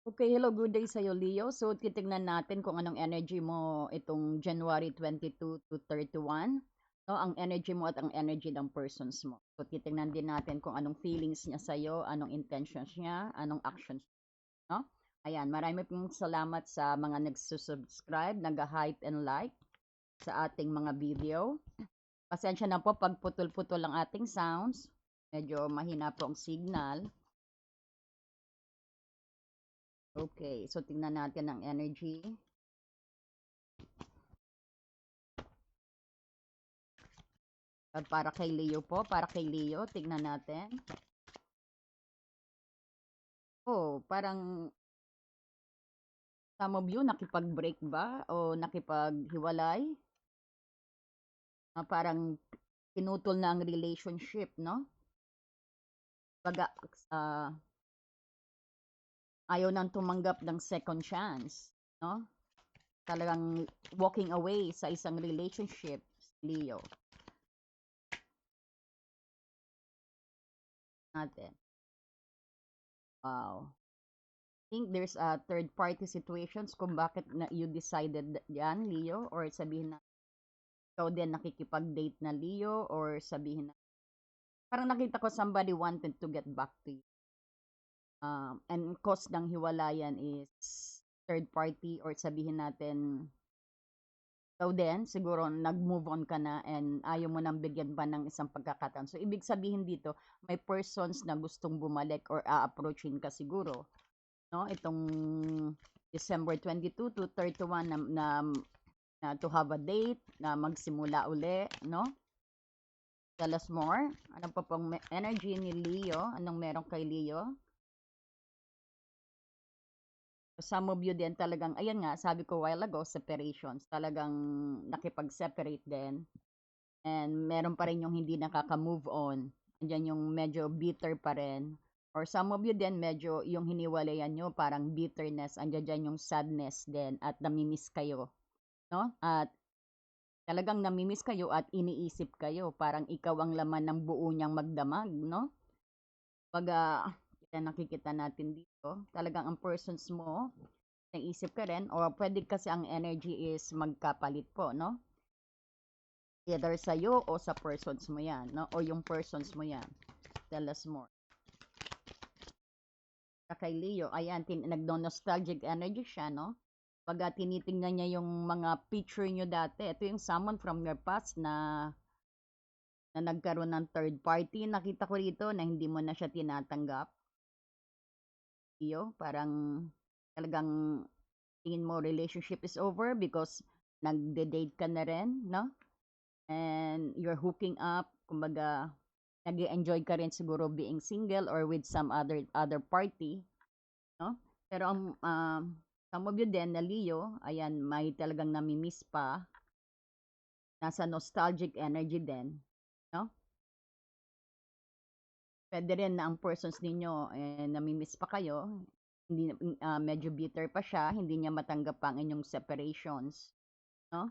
Okay, hello, good day sa'yo, Leo. So, titignan natin kung anong energy mo itong January 22 to 31. No, ang energy mo at ang energy ng persons mo. So, titignan din natin kung anong feelings niya sa'yo, anong intentions niya, anong actions, no? Ayan, marami pong salamat sa mga nagsusubscribe, nag-hype and like sa ating mga video. Pasensya na po pag putol-putol ang ating sounds. Medyo mahina po ang signal. Okay, so tingnan natin ang energy. Para kay Leo po, para kay Leo, tignan natin. Oh, parang some of you nakipag-break ba o nakipaghiwalay? Parang pinutol na ang relationship, no? Baga, ah, ayaw nang tumanggap ng second chance, no? Talagang walking away sa isang relationship, Leo. Natin. Wow. I think there's a third party situations kung bakit na you decided yan, Leo, or sabihin na ikaw din nakikipag-date na Leo, or sabihin na parang nakita ko somebody wanted to get back to you. And cause ng hiwalayan is third party, or sabihin natin ikaw din siguro nag-move on ka na and ayaw mo nang bigyan pa ng isang pagkakataon. So ibig sabihin dito, may persons na gustong bumalik or a-approachin ka siguro, no? Itong December 22 to 31 na to have a date, na magsimula uli, no? Tell us more. Ano pa pong energy ni Leo? Anong meron kay Leo? Some of you din talagang, ayan nga, sabi ko while ago, separations. Talagang nakipag-separate din. And meron pa rin yung hindi nakaka-move on. Andiyan yung medyo bitter pa rin. Or some of you din, medyo yung hiniwalayan nyo, parang bitterness. Andiyan dyan yung sadness din at namimiss kayo. No? At talagang namimiss kayo at iniisip kayo. Parang ikaw ang laman ng buo niyang magdamag, no? Pag nakikita natin dito, talagang ang persons mo, naisip ka rin, or pwede kasi ang energy is magkapalit po, no? Either sa'yo o sa persons mo yan, no? O yung persons mo yan. Tell us more. Kay Leo, ayan, nagno-nostalgic energy siya, no? Pag tinitingnan niya yung mga picture nyo dati, ito yung someone from your past na nagkaroon ng third party. Nakita ko rito na hindi mo na siya tinatanggap. Leo, parang talagang tingin mo relationship is over because nagde-date ka na rin, no? And you're hooking up, kumbaga, nag-enjoy ka rin siguro being single or with some other party, no? Pero ang some of you din na Leo, ayan, may talagang nami-miss pa, nasa nostalgic energy din, no? Pwede rin na ang persons ninyo nami-miss pa kayo, hindi medyo bitter pa siya, hindi niya matanggap pa ang inyong separations, no?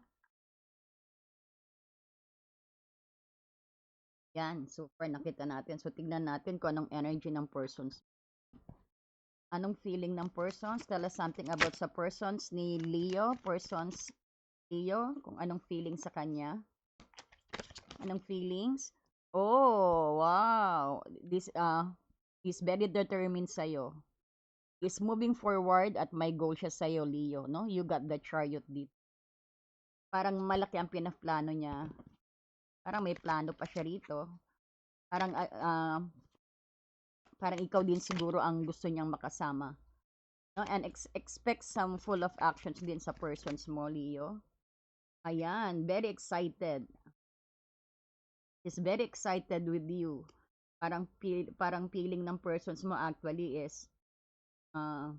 Yan, super nakita natin. So tignan natin kung anong energy ng persons. Anong feeling ng persons? Tell us something about sa persons ni Leo, persons Leo, kung anong feeling sa kanya. Anong feelings? Oh, wow. He's very determined sa'yo. He's moving forward at may goal siya sa'yo, Leo, no? You got the chariot dito. Parang malaki ang pinaplano niya. Parang may plano pa siya rito. Parang, parang ikaw din siguro ang gusto niyang makasama. No? And expect some full of actions din sa persons mo, Leo. Ayan, very excited. He's very excited with you. Parang feeling ng persons mo actually is uh,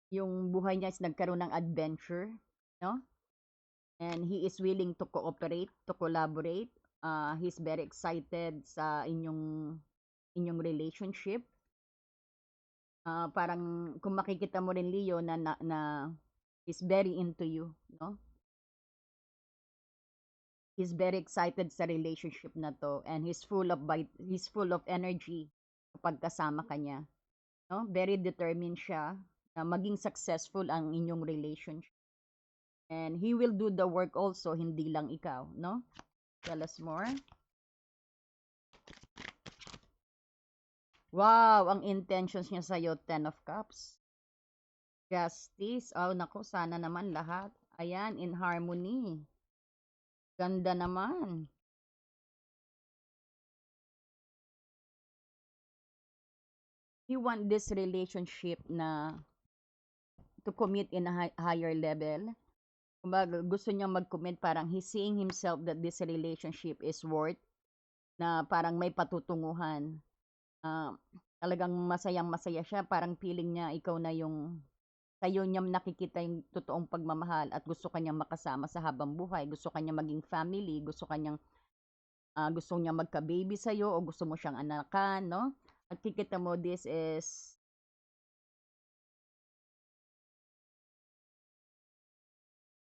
yung buhay niya is nagkaroon ng adventure, no? And he is willing to cooperate, to collaborate. He's very excited sa inyong relationship. Parang kung makikita mo rin Leo na is very into you, no? He's very excited sa relationship na to and he's full of energy kapag kasama ka niya. no? Very determined siya na maging successful ang inyong relationship. And he will do the work also, hindi lang ikaw, no? Tell us more. Wow, ang intentions niya sa'yo, Ten of Cups. Justice. Oh, naku, sana naman lahat. Ayan, in harmony. Ganda naman. You want this relationship na to commit in a higher level. Kumbaga, gusto niya mag-commit, parang he's seeing himself that this relationship is worth na parang may patutunguhan. Ah, talagang masayang-masaya siya, parang feeling niya ikaw na yung sa'yo niya nakikita yung totoong pagmamahal at gusto kanyang makasama sa habang buhay, gusto kanya maging family, gusto niya magka-baby sa'yo o gusto mo siyang anakan, no? At kikita mo this is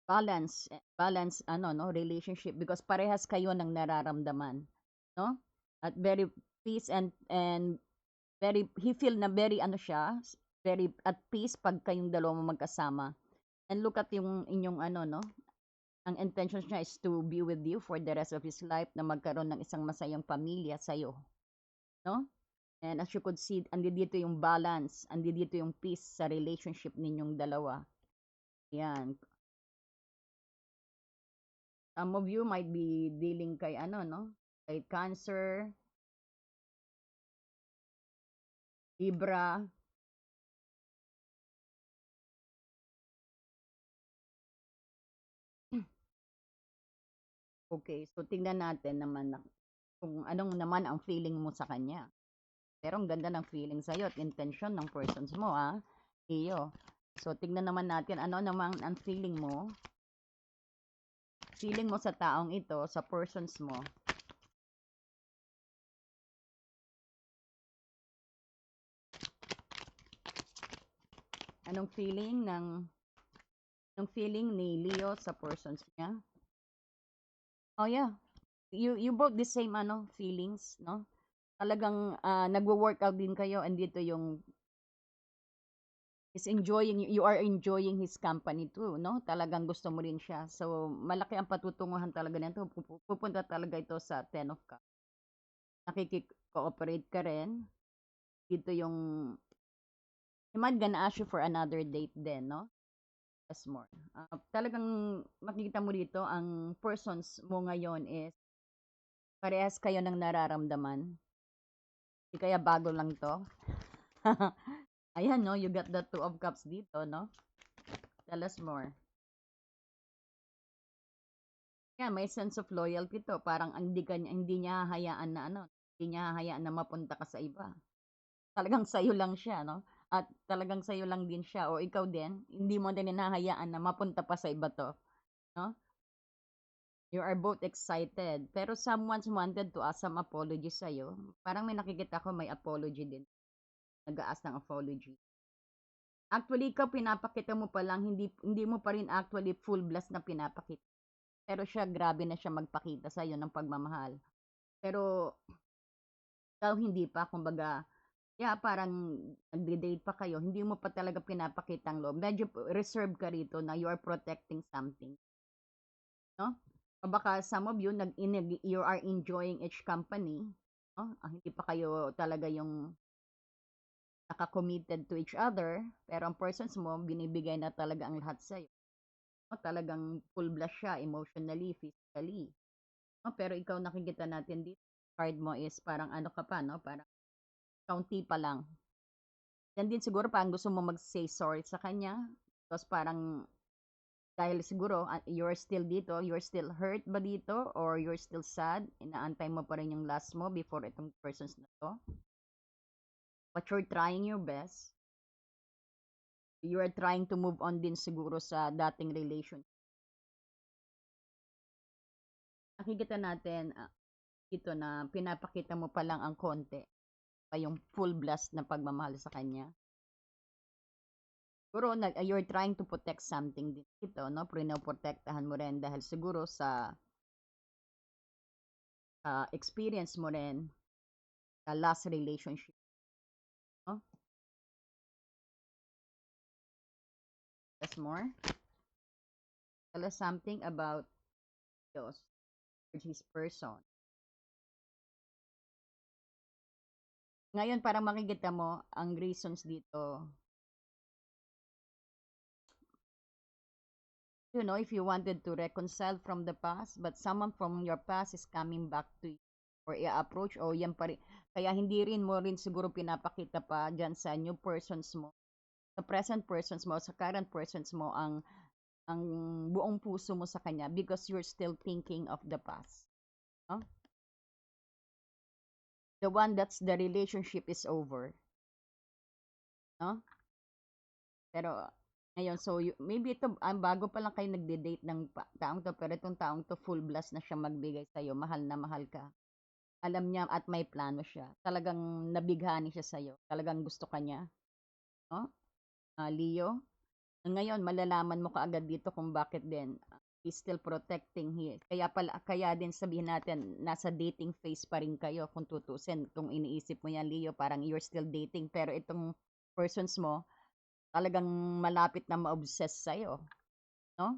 balance ano no relationship because parehas kayo ng nararamdaman, no? At very peace and very he feel na very ano siya, very at peace pag kayong dalawa magkasama. And look at yung inyong ano no, ang intention niya is to be with you for the rest of his life na magkaroon ng isang masayang pamilya sa'yo, no? And as you could see, andi dito yung balance, andi dito yung peace sa relationship ninyong dalawa. Yan. Some of you might be dealing kay ano, no? Kay Cancer, Libra. Okay, so tingnan natin naman kung anong naman ang feeling mo sa kanya. Pero ang ganda ng feeling sa'yo at intention ng persons mo, ah. Iyo. So, tingnan naman natin ano naman ang feeling mo. Feeling mo sa taong ito, sa persons mo. Anong feeling ni Leo sa persons niya? Oh yeah, you both the same ano feelings, no? Talagang nagwo-workout din kayo and dito yung is enjoying you are enjoying his company too, no? Talagang gusto mo rin siya. So malaki ang patutunguhan talaga nito. Pupunta talaga ito sa Ten of Cups. Nakiki-cooperate ka rin. Dito yung he might gonna ask you for another date din, no? As more. Talagang makikita mo dito ang persons mo ngayon is parehas kayo ng nararamdaman. Di kaya bago lang to. Ayan, no? You got the Two of Cups dito, no? Tell us more. Yeah, may sense of loyalty to. Parang hindi niya hahayaan na ano, hindi niya hahayaan na mapunta ka sa iba. Talagang sa'yo lang siya, no? At talagang sa'yo lang din siya. O ikaw din, hindi mo din hinahayaan na mapunta pa sa iba to, no? You are both excited. Pero someone's wanted to ask some apology sa'yo. Parang may nakikita ko may apology din. Nag-aas ng apology. Actually, ikaw pinapakita mo pa lang, hindi mo pa rin actually full blast na pinapakita. Pero siya, grabe na siya magpakita sa'yo ng pagmamahal. Pero, ikaw hindi pa, kumbaga, yeah, parang nagde-date pa kayo, hindi mo pa talaga pinapakita ang loob. Medyo reserve ka rito na you are protecting something. No? O baka some of you, you are enjoying each company. No? Hindi pa kayo talaga yung naka-committed to each other, pero ang persons mo, binibigay na talaga ang lahat sa'yo. No? Talagang full blast siya, emotionally, physically. No? Pero ikaw nakikita natin dito, card mo is parang ano ka pa, no? Parang county pa lang. Yan din siguro parang gusto mo mag-say sorry sa kanya. Tapos parang dahil siguro you're still dito, you're still hurt ba dito or you're still sad, inaantay mo pa rin yung last mo before itong persons na to. But you're trying your best. You are trying to move on din siguro sa dating relationship. Nakikita natin dito na pinapakita mo pa lang ang konti pa yung full blast na pagmamahal sa kanya. Siguro you're trying to protect something din dito, no? Pinoprotektahan mo rin dahil siguro sa experience mo rin sa last relationship, no? That's more. Tell us something about Leo's or his person. Ngayon, parang makikita mo ang reasons dito. You know, if you wanted to reconcile from the past, but someone from your past is coming back to you or i-approach o yan pa rin. Kaya hindi rin mo rin siguro pinapakita pa dyan sa new persons mo, sa present persons mo, sa current persons mo ang buong puso mo sa kanya because you're still thinking of the past. No? The one that's the relationship is over. No? Pero ngayon, so maybe ito, bago pa lang kayo nagde-date ng taong to, pero itong taong to full blast na siya magbigay sa'yo, mahal na mahal ka. Alam niya at may plano siya. Talagang nabighani siya sa'yo. Talagang gusto ka niya. No? Leo, ngayon malalaman mo kaagad dito kung bakit din he's still protecting kaya din sabihin natin nasa dating phase pa rin kayo kung tutusin kung iniisip mo yan Leo parang you're still dating pero itong persons mo talagang malapit na ma-obsess sa'yo no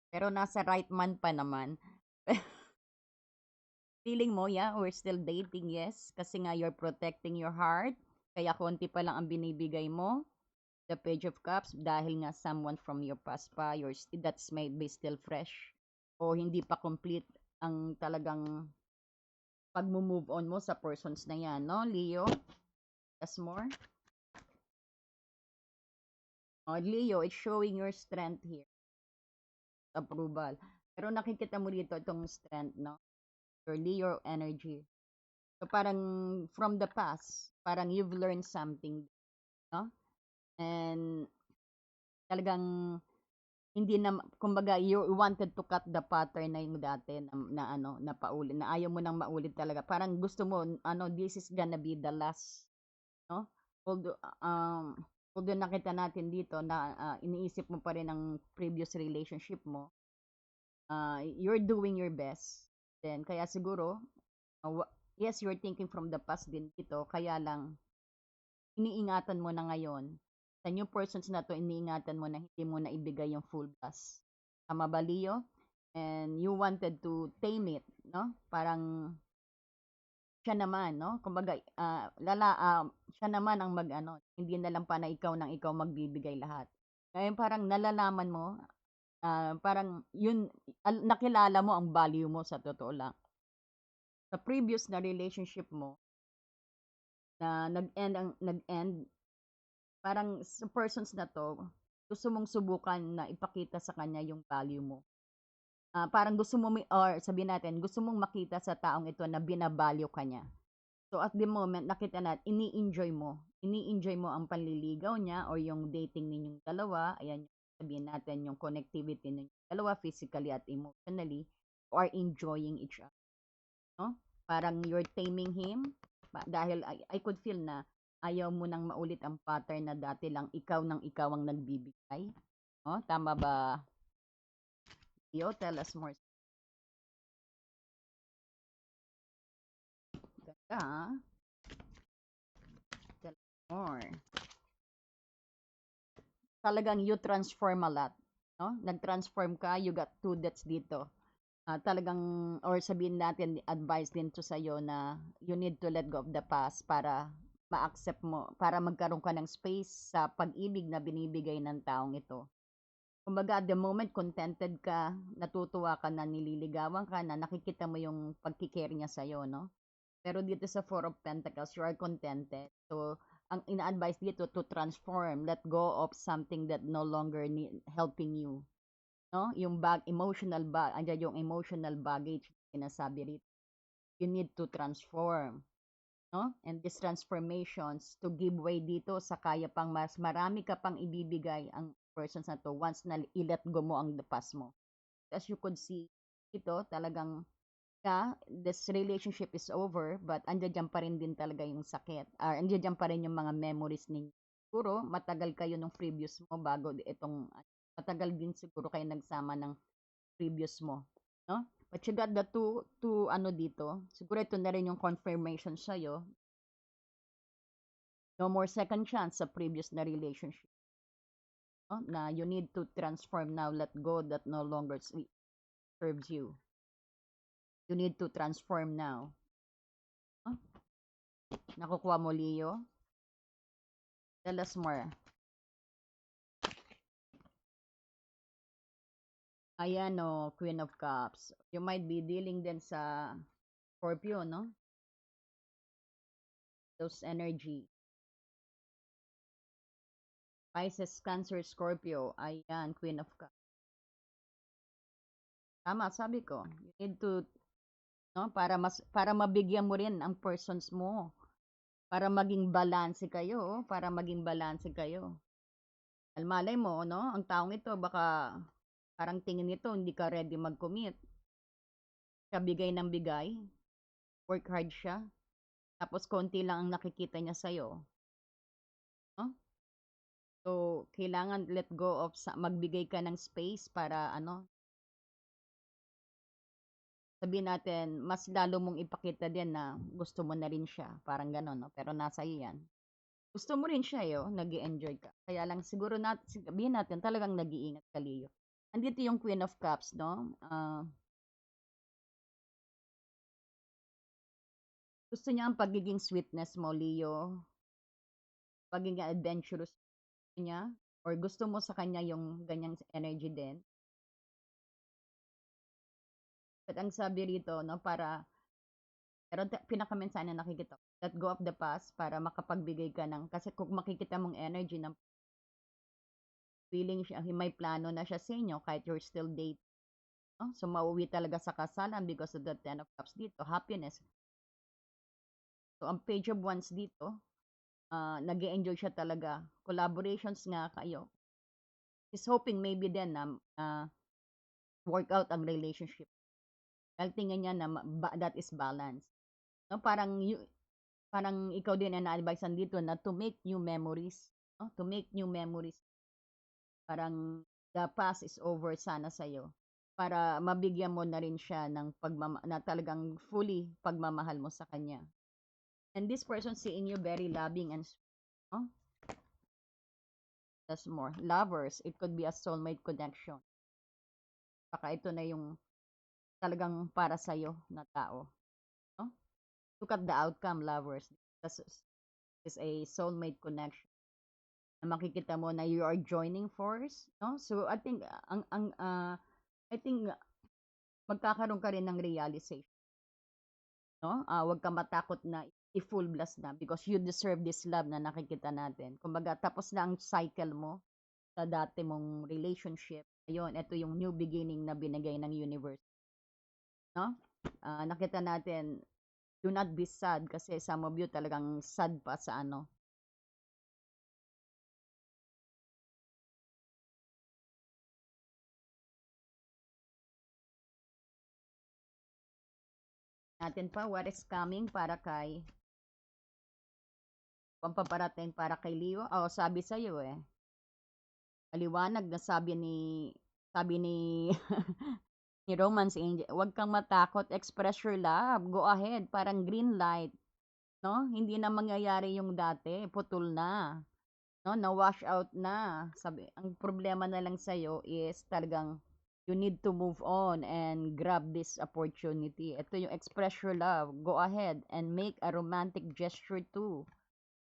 pero nasa right man pa naman feeling mo yeah we're still dating yes kasi nga you're protecting your heart kaya konti pa lang ang binibigay mo the Page of Cups dahil nga someone from your past pa, that's may be still fresh o hindi pa complete ang talagang pag-move on mo sa persons na yan, no, Leo? That's more. Leo, it's showing your strength here. Approval. Pero nakikita mo dito itong strength, no? Your Leo energy. So parang from the past, parang you've learned something, no? And talagang hindi na kumbaga you wanted to cut the pattern na yung dati na paulit na ayaw mo nang maulit talaga parang gusto mo this is gonna be the last no although although nakita natin dito na iniisip mo pa rin ang previous relationship mo you're doing your best then kaya siguro yes you're thinking from the past din dito kaya lang iniingatan mo na ngayon sa new persons na to, iniingatan mo na hindi mo na ibigay yung full blast. Tama ba, Leo? And you wanted to tame it, no? Parang siya naman, no? Kumbaga, siya naman ang hindi na lang pa na ikaw nang ikaw magbibigay lahat. Ngayon parang nalalaman mo, parang yun, nakilala mo ang value mo sa totoo lang. Sa previous na relationship mo, na nag-end, parang sa persons na to, gusto mong subukan na ipakita sa kanya yung value mo. Parang gusto mo, or sabihin natin, gusto mong makita sa taong ito na binavalue ka niya. So at the moment, nakita natin, ini-enjoy mo. Ini-enjoy mo ang panliligaw niya or yung dating ninyong dalawa. Ayan, sabihin natin yung connectivity ninyong dalawa, physically at emotionally, or enjoying each other. No? Parang you're taming him. Dahil I could feel na ayaw mo nang maulit ang pattern na dati lang ikaw nang ikaw ang nagbibigay. No? Tama ba? Leo, tell us more. Ganda. Tell us more. Talagang you transform a lot. No? Nag-transform ka, you got 2 deaths dito. Talagang, or sabihin natin, advice din to sa'yo na you need to let go of the past para ma-accept mo, para magkaroon ka ng space sa pag-ibig na binibigay ng taong ito. Kumbaga, at the moment, contented ka, natutuwa ka na, nililigawan ka na, nakikita mo yung pagkikare niya sa'yo, no? Pero dito sa Four of Pentacles, you are contented. So, ang ina-advise dito to transform, let go of something that no longer helping you. No? Yung andyan yung emotional baggage sinasabi rito. You need to transform. No? And these transformations to give way dito sa kaya pang mas marami ka pang ibibigay ang persons na to once na i-let go mo ang the past mo. As you could see, ito talagang this relationship is over but andyan pa rin din talaga yung sakit. Andyan pa rin yung mga memories ninyo. Siguro matagal kayo nung previous mo bago itong matagal din siguro kayo nagsama ng previous mo, no? But you got the two dito. Siguro ito na rin yung confirmation sa'yo. No more second chance sa previous na relationship. no? Na you need to transform now, let go that no longer serves you. You need to transform now. No? Nakukuha mo, Leo? Tell us more. Ayan, no, Queen of Cups. You might be dealing din sa Scorpio, no? Those energy. Pisces, Cancer, Scorpio. Ayan, Queen of Cups. Tama, sabi ko. You need to, no, para mabigyan mo rin ang persons mo. Para maging balance kayo, para maging balance kayo. Malay mo, no? Ang taong ito baka parang tingin nito hindi ka ready mag-commit. Siya bigay ng bigay. Work hard siya. Tapos konti lang ang nakikita niya sa'yo. No? So, kailangan let go of magbigay ka ng space para ano, sabihin natin, mas lalo mong ipakita din na gusto mo na rin siya. Parang gano'n, no? Pero nasa iyo yan. Gusto mo rin siya, nag-i-enjoy ka. Kaya lang siguro sabihin natin talagang nag-iingat ka, Leo. Andito yung Queen of Cups, no? Gusto niya ang pagiging sweetness mo, Leo. Pagiging adventurous niya. Or gusto mo sa kanya yung ganyang energy din. But ang sabi rito, no, pero pinakamensahe na nakikita, let go of the past para makapagbigay ka ng, kasi kung makikita mong energy ng feeling siya, may plano na siya sa inyo kahit you're still dating. No? So, mauwi talaga sa kasalan because of the Ten of Cups dito, happiness. So, ang Page of Wands dito, nag-enjoy siya talaga. Collaborations nga kayo. He's hoping maybe then na work out ang relationship. Dahil tingin niya na that is balance. No? Parang ikaw din ang na-advisean dito na to make new memories. No? To make new memories. Parang the past is over sana sa'yo. Para mabigyan mo na rin siya ng na talagang fully pagmamahal mo sa kanya. And this person seeing you very loving and sweet. No? That's more. Lovers, it could be a soulmate connection. Baka ito na yung talagang para sa'yo na tao. No? Look at the outcome, lovers. This is a soulmate connection. Na makikita mo na you are joining force, no? So I think I think magkakaroon ka rin ng realization, no? Wag ka matakot na i-full blast na because you deserve this love na nakikita natin. Kumbaga tapos na ang cycle mo sa dati mong relationship. Ayun, ito yung new beginning na binigay ng universe, no? Nakita natin, do not be sad kasi some of you talagang sad pa sa ano. Natin pa what is coming para kay pampaparating para kay Leo. Sabi sa iyo maliwanag na sabi ni ni Romance Angel, huwag kang matakot, express your love, go ahead, parang green light, no? Hindi na mangyayari yung dati, putol na, no? Na-wash out na. Sabi, ang problema na lang sa iyo is talagang you need to move on and grab this opportunity. Ito yung express your love, go ahead and make a romantic gesture too.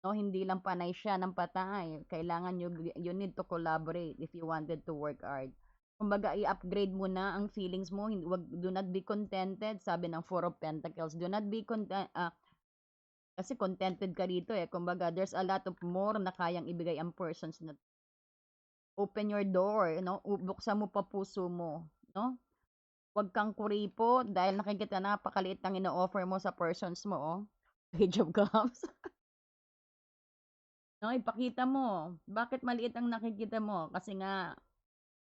No, hindi lang panay siya ng patay. Kailangan you need to collaborate if you wanted to work hard. Kumbaga, i-upgrade mo na ang feelings mo. Do not be contented. Sabi ng Four of Pentacles, do not be content. Kasi contented ka rito Kumbaga, there's a lot of more na kayang ibigay ang persons na open your door, no? Buksan mo pa puso mo, no? Huwag kang kuripo dahil nakikita napakaliit ang ino-offer mo sa persons mo, Page of Cups. No, ipakita mo. Bakit maliit ang nakikita mo? Kasi nga,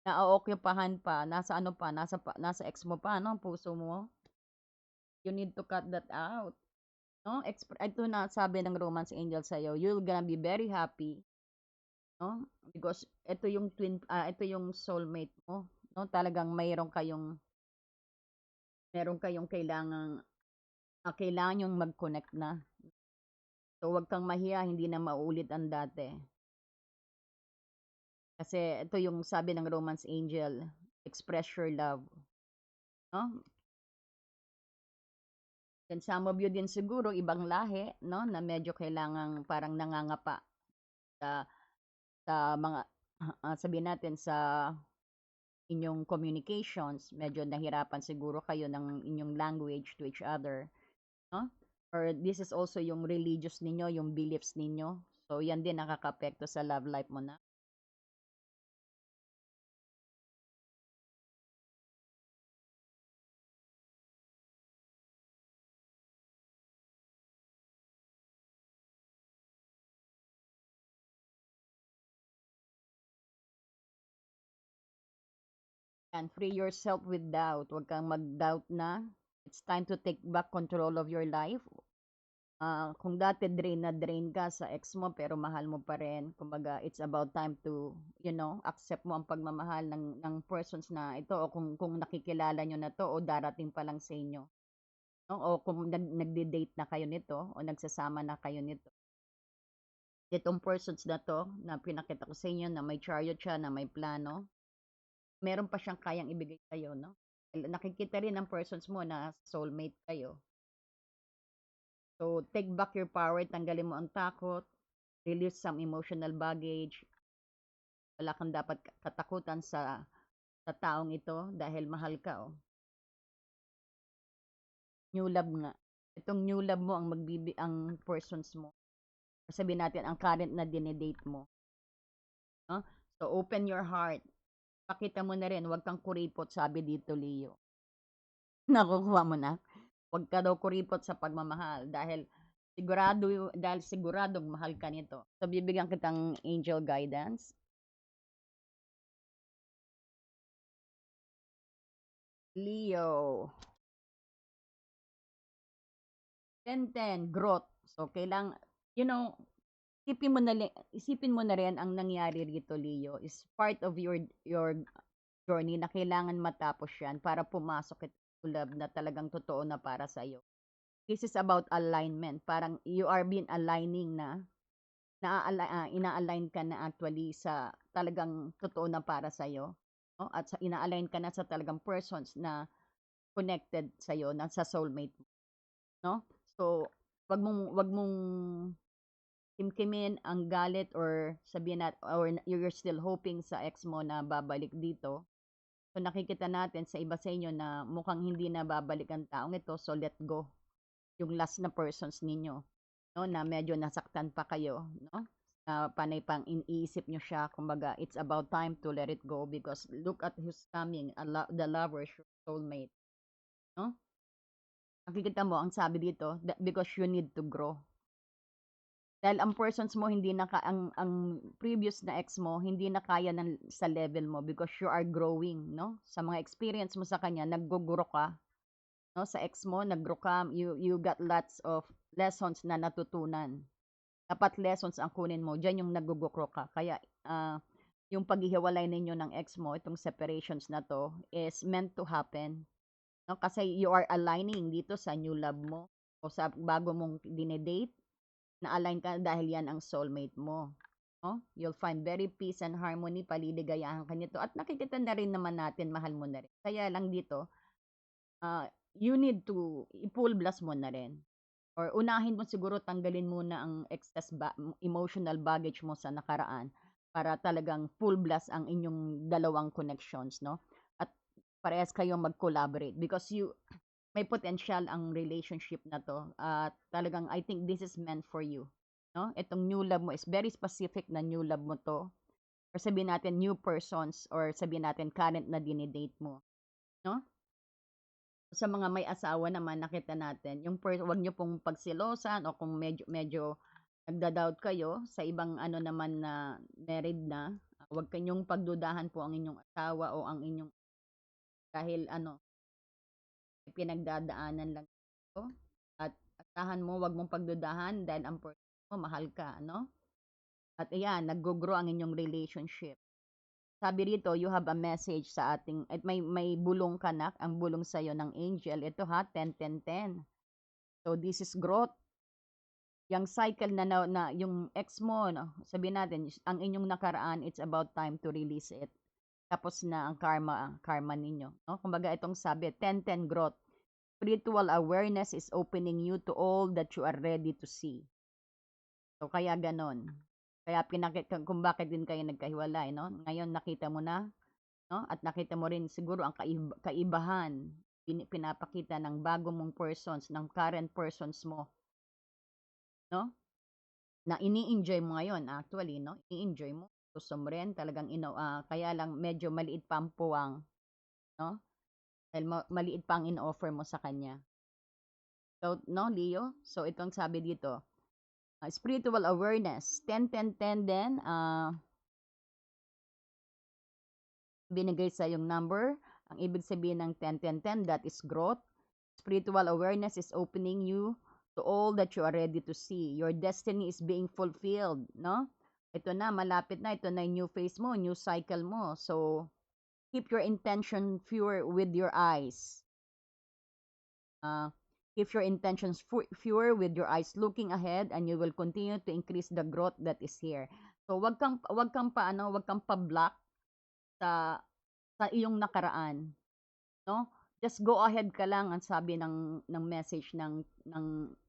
na-occupyhan pa, nasa ano pa, nasa ex mo pa, no? Puso mo. You need to cut that out. No? Ito na sabi ng Romance Angel sa'yo, you're gonna be very happy. No? Because ito yung soulmate mo. No? Talagang meron kayong kailangan yung mag-connect na. So, wag kang mahiya, hindi na mauulit ang dati. Kasi ito yung sabi ng Romance Angel, express your love, no? And some of you din siguro ibang lahi, no, na medyo kailangang parang nangangapa sa mga sabihin natin sa inyong communications, medyo nahirapan siguro kayo ng inyong language to each other, no? Or this is also yung religious ninyo, yung beliefs ninyo. So yan din nakakaapekto sa love life mo na. And free yourself with doubt. Huwag kang mag-doubt na. It's time to take back control of your life. Kung dati drain na drain ka sa ex mo pero mahal mo pa rin, kumbaga it's about time to, accept mo ang pagmamahal ng persons na ito o kung nakikilala nyo na to o darating pa lang sa inyo. No? O kung nagde-date na kayo nito o nagsasama na kayo nito. Itong persons na to na pinakita ko sa inyo na may chariot siya, na may plano, meron pa siyang kayang ibigay sa'yo, no? Nakikita rin ng persons mo na soulmate kayo. So, take back your power, tanggalin mo ang takot, release some emotional baggage. Wala kang dapat katakutan sa taong ito dahil mahal ka, oh. New love nga. Itong new love mo ang ang persons mo. Sabihin natin ang current na dinedate mo, no? So, open your heart. Pakita mo na rin, huwag kang kuripot, sabi dito, Leo. Nakukuha mo na? Huwag ka daw kuripot sa pagmamahal dahil siguradong mahal ka nito. So, bibigyan kitang angel guidance. Leo. 10-10, growth. So, you know, isipin mo na rin ang nangyari rito, Leo, is part of your journey na kailangan matapos yan para pumasok ito love na talagang totoo na para sa iyo. This is about alignment. Parang you are being aligning na ina-align ka na actually sa talagang totoo na para sa iyo, no? At ina-align ka na sa talagang persons na connected sa iyo, na sa soulmate mo, no? So, wag mong kimkimin ang galit or sabihin or you're still hoping sa ex mo na babalik dito. So, nakikita natin sa iba sa inyo na mukhang hindi na babalik ang taong ito, so let go. Yung last na persons ninyo, no, na medyo nasaktan pa kayo, no? Panay pang iniisip nyo siya, kumbaga it's about time to let it go because look at who's coming, the lover, your soulmate, no? Nakikita mo ang sabi dito, because you need to grow. Dahil ang persons mo hindi ang previous na ex mo hindi na kaya sa level mo because you are growing, no? Sa mga experience mo sa kanya, nagguguro ka, no? Sa ex mo, naggrow ka, you got lots of lessons na natutunan. Dapat lessons ang kunin mo. Diyan yung nagugukro ka. Kaya, yung paghihiwalay ninyo ng ex mo, itong separations na to, is meant to happen. No? Kasi you are aligning dito sa new love mo o sa bago mong dinedate, na-align ka dahil yan ang soulmate mo. No? You'll find very peace and harmony, paliligayahan ka nito. At nakikita na rin naman natin, mahal mo na rin. Kaya lang dito, you need to, i-full blast mo na rin. Or unahin mo siguro tanggalin muna ang excess emotional baggage mo sa nakaraan para talagang full blast ang inyong dalawang connections, no? At parehas kayong mag-collaborate because may potential ang relationship na to. At talagang I think this is meant for you, no? Itong new love mo is very specific na new love mo to. Or sabihin natin new persons or sabihin natin current na dinidate mo, no? Sa mga may asawa naman nakita natin yung wag niyo pong pagselosan o kung medyo nagda-doubt kayo sa ibang ano naman na married na, wag kanyong pagdudahan po ang inyong asawa o ang inyong dahil pinagdadaanan lang ito. At asahan mo, wag mong pagdudahan dahil ang person mo mahal ka, no? At ayan, nag-grow ang inyong relationship. Sabi rito, you have a message sa ating, at may bulong ka na, ang bulong sa'yo ng angel. Ito ha, 10-10-10. So, this is growth. yung cycle na yung ex mo, no, sabihin natin, ang inyong nakaraan, it's about time to release it. Tapos na ang karma ninyo, no? Kumbaga itong sabi, 10-10 growth. Spiritual awareness is opening you to all that you are ready to see. So kaya ganon. Kaya kung bakit din kayo nagkahiwalay, no? Ngayon nakita mo na, no? At nakita mo rin siguro ang kaibahan pinapakita ng bago mong persons, ng current persons mo, no? Na ini-enjoy mo ngayon actually, no? I-enjoy mo. Gusto mo rin talagang kaya lang medyo maliit pa ang puwang, no? Dahil maliit pa ang in-offer mo sa kanya. So, no, Leo? So, itong sabi dito, spiritual awareness, 10-10-10 din, binigay sa yung number. Ang ibig sabihin ng 10-10-10, that is growth. Spiritual awareness is opening you to all that you are ready to see. Your destiny is being fulfilled, no? Ito na, malapit na. Ito na yung new phase mo, new cycle mo. So, keep your intention pure with your eyes. Keep your intentions pure with your eyes looking ahead, and you will continue to increase the growth that is here. So, wag kang pa-block sa iyong nakaraan, no? Just go ahead ka lang, ang sabi ng message ng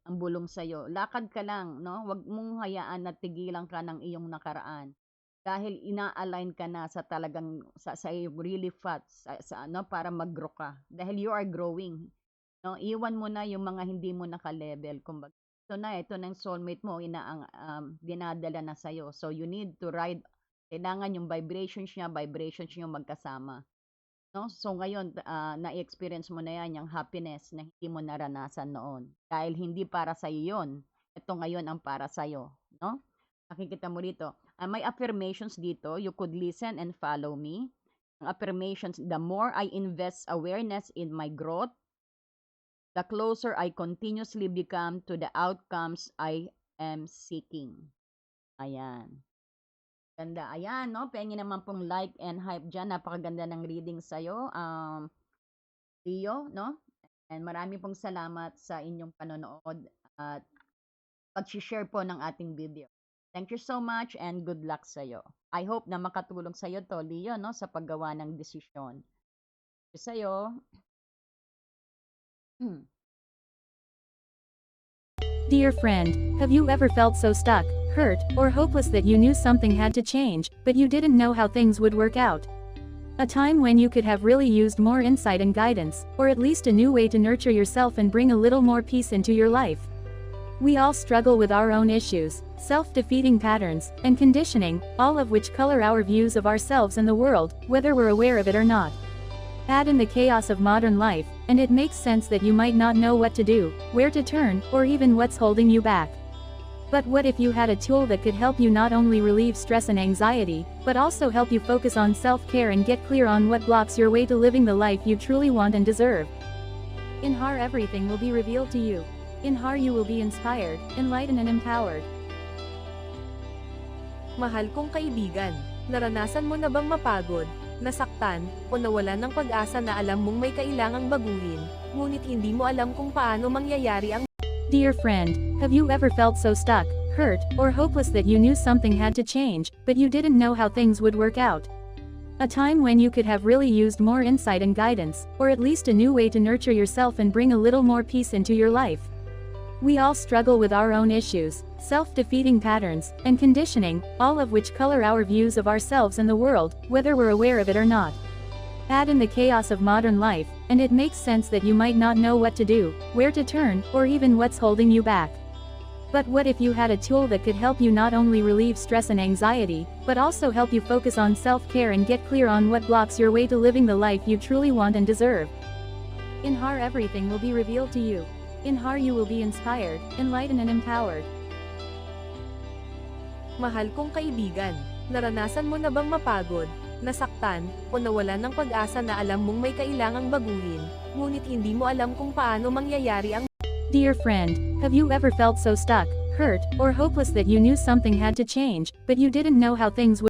ang bulong sa iyo. Lakad ka lang, no? Wag mong hayaan na tigilan ka ng iyong nakaraan. Dahil ina-align ka na sa talagang sa iyong really fast sa ano para mag-grow ka. Dahil you are growing, no? Iwan mo na yung mga hindi mo naka-level, kumbaga. So ito na yung soulmate mo, dinadala na sa iyo. So you need to ride, kailangan yung vibrations niya magkasama. No? So ngayon, na-experience mo na yan, yung happiness na hindi mo naranasan noon. Dahil hindi para sa iyo yun. Ito ngayon ang para sa iyo. No? Nakikita mo dito. May affirmations dito. You could listen and follow me. Ang affirmations, the more I invest awareness in my growth, the closer I continuously become to the outcomes I am seeking. Ayan. Ganda. Ayan, no? Pengi naman pong like and hype dyan. Napakaganda ng reading sa'yo, Leo, no? And marami pong salamat sa inyong panonood at pag-share po ng ating video. Thank you so much and good luck sa'yo. I hope na makatulong sa'yo to, Leo, no? Sa paggawa ng desisyon. Sa'yo. Dear friend, have you ever felt so stuck, hurt, or hopeless that you knew something had to change, but you didn't know how things would work out? A time when you could have really used more insight and guidance, or at least a new way to nurture yourself and bring a little more peace into your life. We all struggle with our own issues, self-defeating patterns, and conditioning, all of which color our views of ourselves and the world, whether we're aware of it or not. Add in the chaos of modern life, and it makes sense that you might not know what to do, where to turn, or even what's holding you back. But what if you had a tool that could help you not only relieve stress and anxiety, but also help you focus on self-care and get clear on what blocks your way to living the life you truly want and deserve? In HAR, everything will be revealed to you. In HAR, you will be inspired, enlightened and empowered. Mahal kong kaibigan, naranasan mo na bang mapagod, nasaktan, o nawalan ng pag-asa na alam mong may kailangang baguhin, ngunit hindi mo alam kung paano mangyayari ang... Dear friend, have you ever felt so stuck, hurt, or hopeless that you knew something had to change, but you didn't know how things would work out? A time when you could have really used more insight and guidance, or at least a new way to nurture yourself and bring a little more peace into your life. We all struggle with our own issues, self-defeating patterns, and conditioning, all of which color our views of ourselves and the world, whether we're aware of it or not. Add in the chaos of modern life, and it makes sense that you might not know what to do, where to turn, or even what's holding you back. But what if you had a tool that could help you not only relieve stress and anxiety, but also help you focus on self-care and get clear on what blocks your way to living the life you truly want and deserve? In HAR, everything will be revealed to you. In HAR, you will be inspired, enlightened and empowered. Mahal kong kaibigan, naranasan mo na bang mapagod, nasaktan, o nawalan ng pag-asa na alam mong may kailangang baguhin, ngunit hindi mo alam kung paano mangyayari ang... Dear friend, have you ever felt so stuck, hurt, or hopeless that you knew something had to change, but you didn't know how things would...